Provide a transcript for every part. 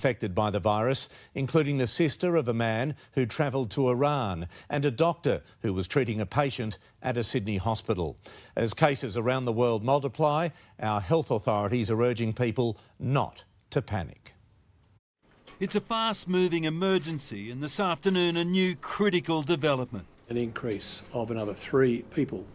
infected by the virus, including the sister of a man who travelled to Iran and a doctor who was treating a patient at a Sydney hospital. As cases around the world multiply, our health authorities are urging people not to panic. It's a fast-moving emergency, and this afternoon a new critical development. An increase of another 3 people,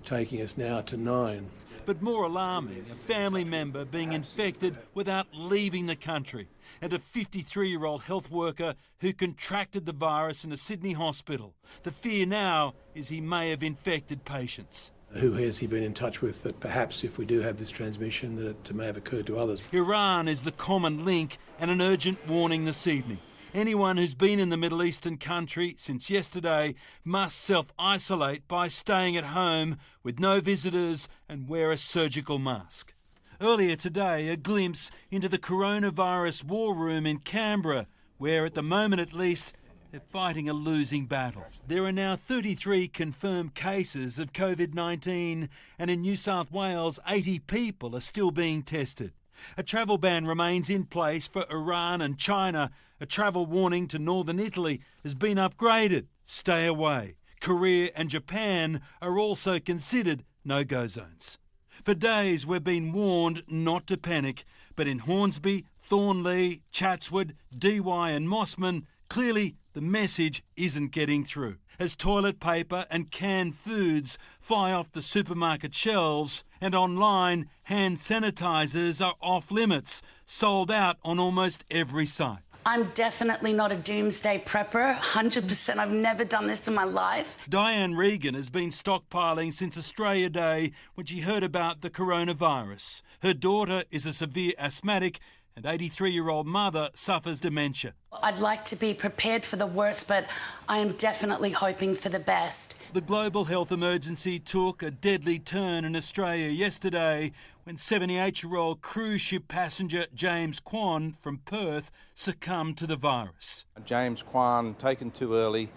taking us now to 9. But more alarming, a family member being infected without leaving the country, and a 53-year-old health worker who contracted the virus in a Sydney hospital. The fear now is he may have infected patients. Who has he been in touch with that perhaps if we do have this transmission that it may have occurred to others? Iran is the common link, and an urgent warning this evening. Anyone who's been in the Middle Eastern country since yesterday must self-isolate by staying at home with no visitors and wear a surgical mask. Earlier today, a glimpse into the coronavirus war room in Canberra, where at the moment at least, they're fighting a losing battle. There are now 33 confirmed cases of COVID-19, and in New South Wales, 80 people are still being tested. A travel ban remains in place for Iran and China. A travel warning to northern Italy has been upgraded. Stay away. Korea and Japan are also considered no-go zones. For days we've been warned not to panic, but in Hornsby, Thornleigh, Chatswood, Dee Why and Mossman, clearly the message isn't getting through. As toilet paper and canned foods fly off the supermarket shelves, and online, hand sanitisers are off limits, sold out on almost every site. I'm definitely not a doomsday prepper, 100%. I've never done this in my life. Diane Regan has been stockpiling since Australia Day when she heard about the coronavirus. Her daughter is a severe asthmatic, and 83-year-old mother suffers dementia. I'd like to be prepared for the worst, but I am definitely hoping for the best. The global health emergency took a deadly turn in Australia yesterday when 78-year-old cruise ship passenger James Kwan from Perth succumbed to the virus. James Kwan taken too early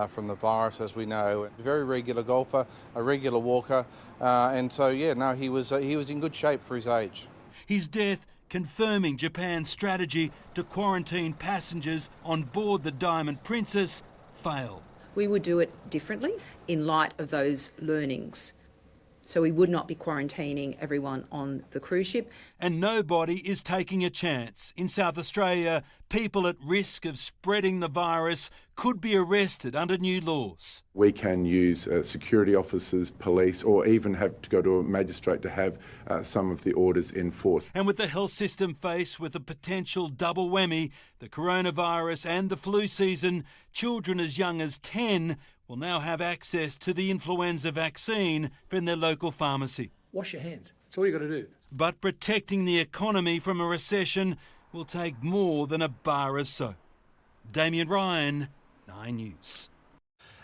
from the virus, as we know. A very regular golfer, a regular walker, and so he was in good shape for his age. His death confirming Japan's strategy to quarantine passengers on board the Diamond Princess failed. We would do it differently in light of those learnings. So we would not be quarantining everyone on the cruise ship. And nobody is taking a chance. In South Australia, people at risk of spreading the virus could be arrested under new laws. We can use security officers, police, or even have to go to a magistrate to have some of the orders enforced. And with the health system faced with a potential double whammy, the coronavirus and the flu season, children as young as 10 will now have access to the influenza vaccine from their local pharmacy. Wash your hands. That's all you've got to do. But protecting the economy from a recession will take more than a bar of soap. Damien Ryan, 9 News.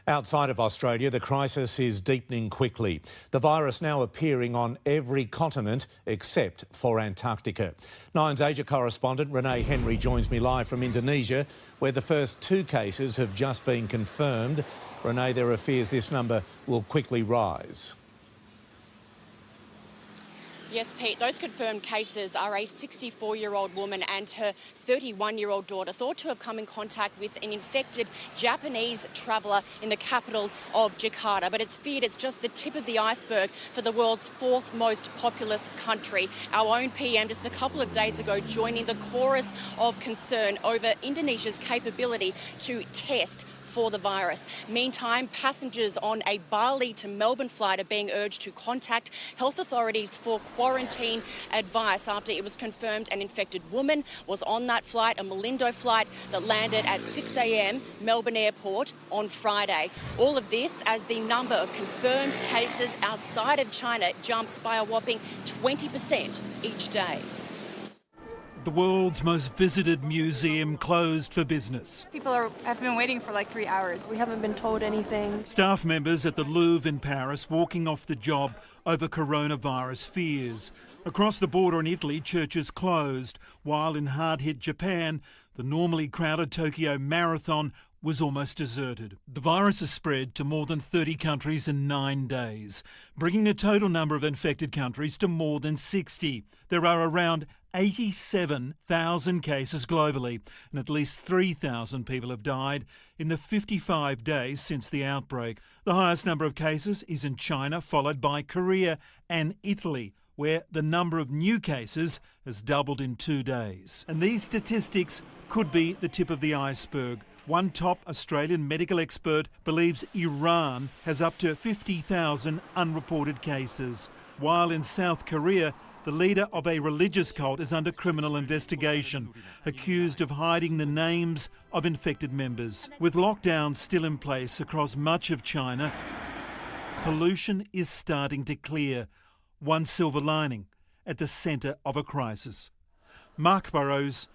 Outside of Australia, the crisis is deepening quickly. The virus now appearing on every continent except for Antarctica. Nine's Asia correspondent Renee Henry joins me live from Indonesia, where the first 2 cases have just been confirmed. Renee, there are fears this number will quickly rise. Yes, Pete, those confirmed cases are a 64-year-old woman and her 31-year-old daughter, thought to have come in contact with an infected Japanese traveller in the capital of Jakarta. But it's feared it's just the tip of the iceberg for the world's 4th most populous country. Our own PM just a couple of days ago joining the chorus of concern over Indonesia's capability to test for the virus. Meantime, passengers on a Bali to Melbourne flight are being urged to contact health authorities for quarantine advice after it was confirmed an infected woman was on that flight, a Malindo flight that landed at 6 a.m. Melbourne Airport on Friday. All of this as the number of confirmed cases outside of China jumps by a whopping 20% each day. The world's most visited museum closed for business. People have been waiting for like 3 hours. We haven't been told anything. Staff members at the Louvre in Paris walking off the job over coronavirus fears. Across the border in Italy, churches closed, while in hard-hit Japan, the normally crowded Tokyo Marathon was almost deserted. The virus has spread to more than 30 countries in 9 days, bringing the total number of infected countries to more than 60. There are around 87,000 cases globally, and at least 3,000 people have died in the 55 days since the outbreak. The highest number of cases is in China, followed by Korea and Italy, where the number of new cases has doubled in 2 days. And these statistics could be the tip of the iceberg. One top Australian medical expert believes Iran has up to 50,000 unreported cases, while in South Korea, the leader of a religious cult is under criminal investigation, accused of hiding the names of infected members. With lockdowns still in place across much of China, pollution is starting to clear. One silver lining at the centre of a crisis. Mark Burrows,